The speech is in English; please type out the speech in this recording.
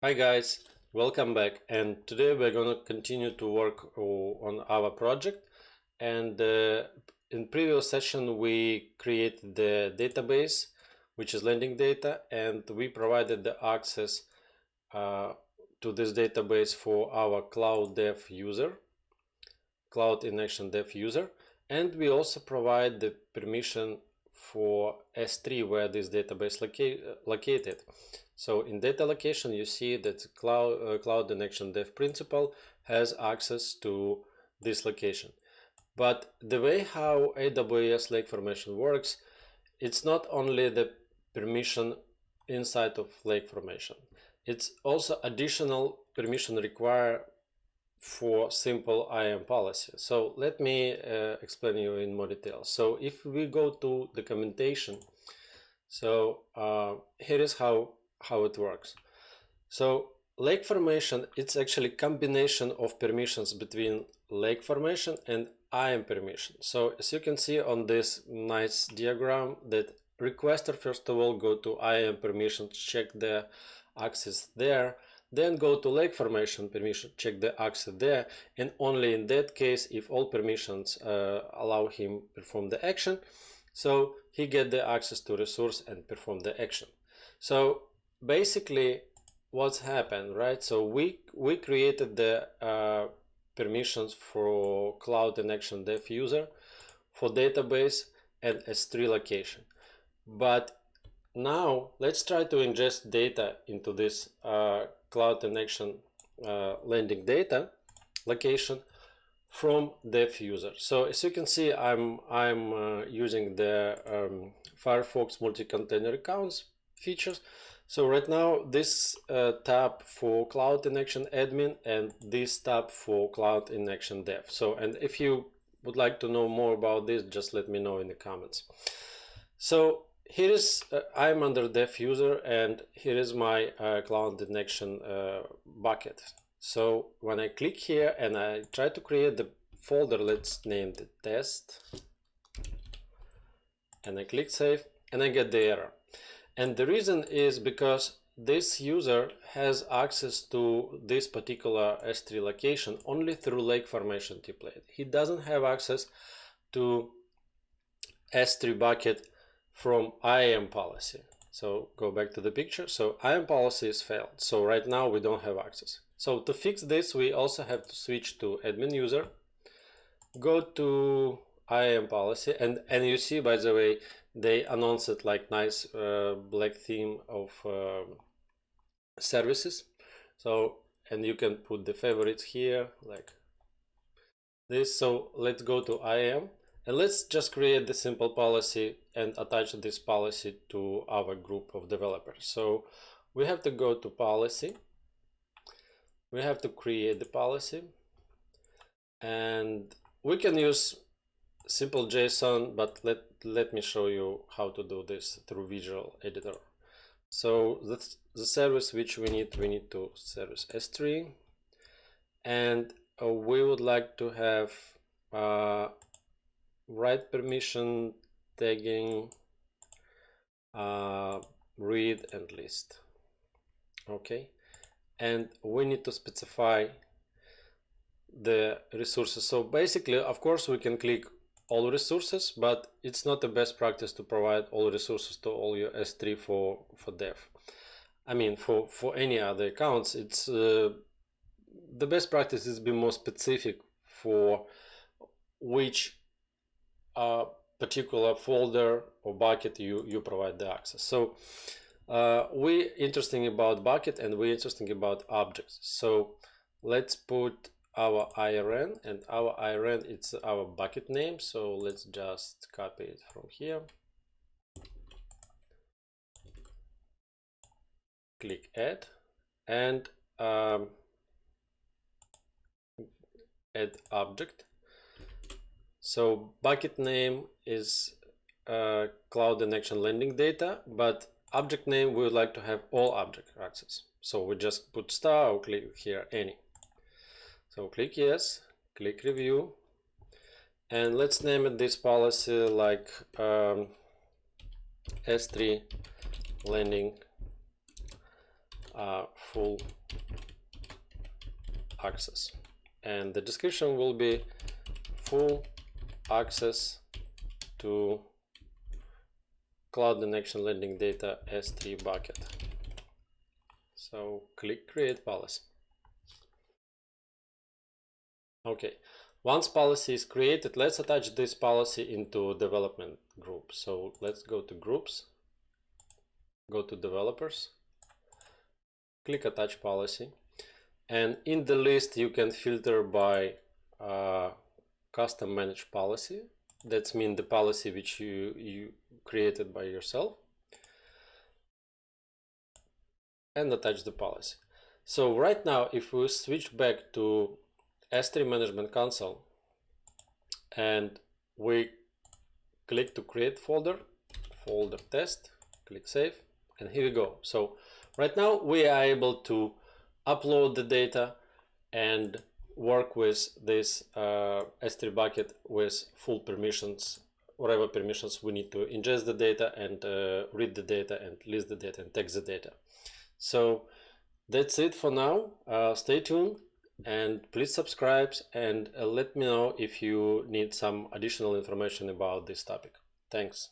Hi guys, welcome back, and today we're going to continue to work on our project. And in previous session we created the database, which is lending data, and we provided the access to this database for our cloud dev user, cloud in action dev user, and we also provide the permission for S3 where this database located. So in data location, you see that cloud in action dev principal has access to this location. But the way how AWS Lake Formation works, it's not only the permission inside of Lake Formation. It's also additional permission required for simple IAM policy. So let me explain you in more detail. So if we go to documentation, so here is how it works. So lake formation, it's actually combination of permissions between lake formation and IAM permission. So as you can see on this nice diagram, that requester first of all go to IAM permission, check the access there, then go to lake formation permission, check the access there, and only in that case, if all permissions allow him perform the action, so he get the access to resource and perform the action. So basically what's happened, right? So we created the permissions for cloud in action dev user for database and S3 location. But now let's try to ingest data into this cloud in action landing data location from dev user. So as you can see, I'm using the Firefox multi-container accounts features. So right now this tab for cloud in action admin and this tab for cloud in action dev. So, and if you would like to know more about this, just let me know in the comments. So here is I'm under dev user, and here is my cloud in action bucket. So when I click here and I try to create the folder, let's name it test, and I click save, and I get the error. And the reason is because this user has access to this particular S3 location only through lake formation template. He doesn't have access to S3 bucket from IAM policy. So go back to the picture. So IAM policy is failed. So right now we don't have access. So to fix this, we also have to switch to admin user, go to IAM policy, and you see, by the way, they announced it like nice black theme of services. So, and you can put the favorites here like this. So let's go to IAM. And let's just create the simple policy and attach this policy to our group of developers. So we have to go to policy. We have to create the policy. And we can use simple JSON, but let me show you how to do this through Visual Editor. So that's the service which we need to service S3. And we would like to have write permission, tagging, read and list. Okay, and we need to specify the resources. So basically, of course, we can click all resources, but it's not the best practice to provide all resources to all your S3 for dev. I mean, for any other accounts, it's the best practice is be more specific for which particular folder or bucket you provide the access. So we interesting about bucket and we interesting about objects. So let's put our IRN, and our IRN, it's our bucket name. So let's just copy it from here. Click add, and add object. So bucket name is cloud in action landing data, but object name we would like to have all object access. So we just put star or click here any. So click yes, click review, and let's name it this policy like S3 landing full access, and the description will be full access to Cloud and Action Landing Data S3 bucket. So click Create Policy. Okay, once policy is created, let's attach this policy into development group. So let's go to Groups, go to Developers, click Attach Policy, and in the list you can filter by Custom Managed Policy. That's mean the policy which you created by yourself, and attach the policy. So right now, if we switch back to S3 Management Console and we click to create folder, folder test, click save, and here we go. So right now we are able to upload the data and work with this S3 bucket with full permissions, whatever permissions we need to ingest the data and read the data and list the data and text the data. So that's it for now. Stay tuned and please subscribe and let me know if you need some additional information about this topic. Thanks.